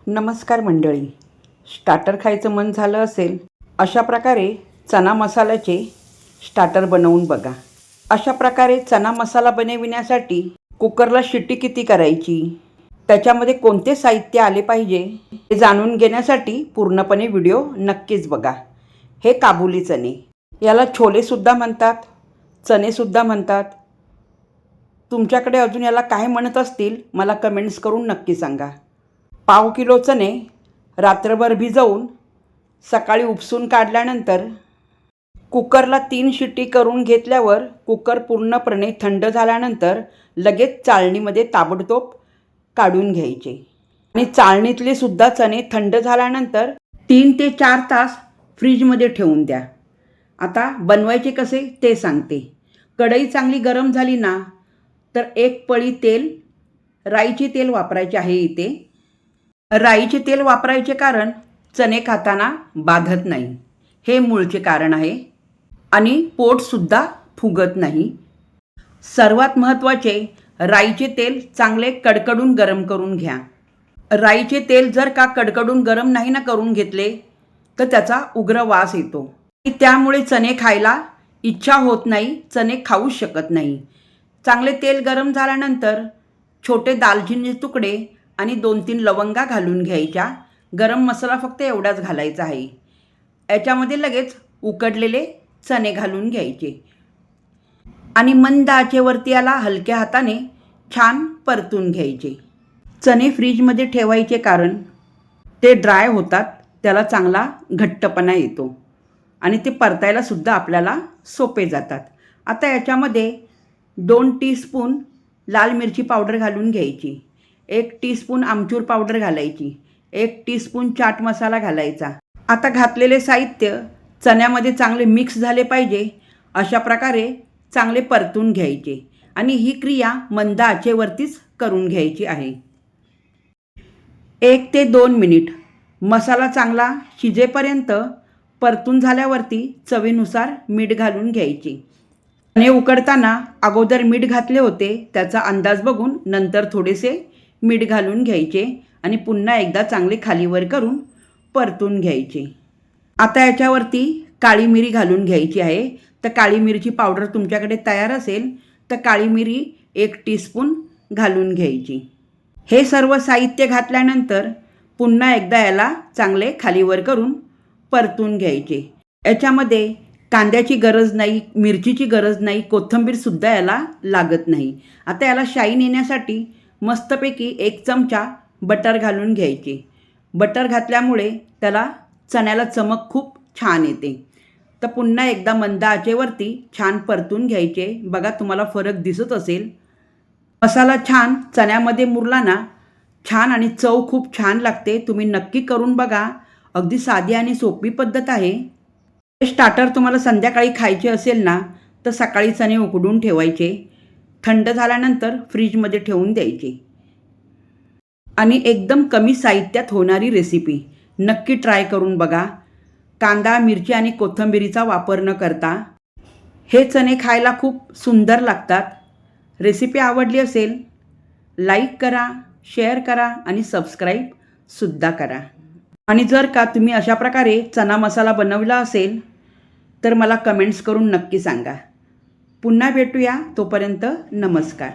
नमस्कार मंडळी. स्टार्टर खायचं मन झालं असेल अशा प्रकारे चना मसाल्याचे स्टार्टर बनवून बघा. अशा प्रकारे चना मसाला बनविण्यासाठी कुकरला शिट्टी किती करायची, त्याच्यामध्ये कोणते साहित्य आले पाहिजे हे जाणून घेण्यासाठी पूर्णपणे व्हिडिओ नक्कीच बघा. हे काबुली चणे, याला छोलेसुद्धा म्हणतात, चणेसुद्धा म्हणतात. तुमच्याकडे अजून याला काय म्हणत असतील मला कमेंट्स करून नक्की सांगा. पाव किलो चणे रात्रभर भिजवून सकाळी उपसून काढल्यानंतर कुकरला 3 शिट्टी करून घेतल्यावर कुकर पूर्णपणे थंड झाल्यानंतर लगेच चाळणीमध्ये ताबडतोब काढून घ्यायचे. आणि चाळणीतले सुद्धा चणे थंड झाल्यानंतर 3 ते 4 तास फ्रीजमध्ये ठेवून द्या. आता बनवायचे कसे ते सांगते. कढई चांगली गरम झाली ना तर 1 पळी तेल, राईचे तेल वापरायचे आहे. इथे राईचे तेल वापरायचे कारण चणे खाताना बाधत नाही, हे मूळचे कारण आहे. आणि पोटसुद्धा फुगत नाही. सर्वात महत्त्वाचे, राईचे तेल चांगले कडकडून गरम करून घ्या. राईचे तेल जर का कडकडून गरम नाही ना करून घेतले तर त्याचा उग्र वास येतो. त्यामुळे चणे खायला इच्छा होत नाही, चणे खाऊच शकत नाही. चांगले तेल गरम झाल्यानंतर छोटे दालचिनीचे तुकडे आणि 2-3 लवंगा घालून घ्यायच्या. गरम मसाला फक्त एवढाच घालायचा आहे. याच्यामध्ये लगेच उकडलेले चणे घालून घ्यायचे आणि मंद आचेवरती याला हलक्या हाताने छान परतून घ्यायचे. चणे फ्रीजमध्ये ठेवायचे कारण ते ड्राय होतात, त्याला चांगला घट्टपणा येतो आणि ते परतायला सुद्धा आपल्याला सोपे जातात. आता याच्यामध्ये 2 टीस्पून लाल मिरची पावडर घालून घ्यायची, 1 टीस्पून आमचूर पावडर घालायची, 1 टीस्पून चाट मसाला घालायचा. आता घातलेले साहित्य चण्यामध्ये चांगले मिक्स झाले पाहिजे अशा प्रकारे चांगले परतून घ्यायचे आणि ही क्रिया मंद आचेवरतीच करून घ्यायची आहे. 1 ते 2 मिनिट मसाला चांगला शिजेपर्यंत परतून झाल्यावरती चवीनुसार मीठ घालून घ्यायचे. चणे उकडताना अगोदर मीठ घातले होते, त्याचा अंदाज बघून नंतर थोडेसे मीठ घालून घ्यायचे आणि पुन्हा एकदा चांगले खालीवर करून परतून घ्यायचे. आता याच्यावरती काळी मिरी घालून घ्यायची आहे. तर काळी मिरीची पावडर तुमच्याकडे तयार असेल तर काळी मिरी 1 टीस्पून घालून घ्यायची. हे सर्व साहित्य घातल्यानंतर पुन्हा एकदा याला चांगले खालीवर करून परतून घ्यायचे. याच्यामध्ये कांद्याची गरज नाही, मिरचीची गरज नाही, कोथिंबीरसुद्धा याला लागत नाही. आता याला शाईन येण्यासाठी मस्तपैकी 1 चमचा बटर घालून घ्यायचे. बटर घातल्यामुळे त्याला चण्याला चमक खूप छान येते. तर पुन्हा एकदा मंद आचेवरती छान परतून घ्यायचे. बघा तुम्हाला फरक दिसत असेल. मसाला छान चण्यामध्ये मुरला ना छान आणि चव खूप छान लागते. तुम्ही नक्की करून बघा. अगदी साधी आणि सोपी पद्धत आहे. हे स्टार्टर तुम्हाला संध्याकाळी खायचे असेल ना तर सकाळी चणे उकडून ठेवायचे, थंड झाल्यानंतर फ्रीजमध्ये ठेवून द्यायचे. आणि एकदम कमी साहित्यात होणारी रेसिपी नक्की ट्राय करून बघा. कांदा, मिरची आणि कोथिंबीरीचा वापर न करता हे चणे खायला खूप सुंदर लागतात. रेसिपी आवडली असेल लाईक करा, शेअर करा आणि सबस्क्राईबसुद्धा करा. आणि जर का तुम्ही अशा प्रकारे चना मसाला बनवला असेल तर मला कमेंट्स करून नक्की सांगा. पुन्हा भेटूया. तोपर्यंत नमस्कार.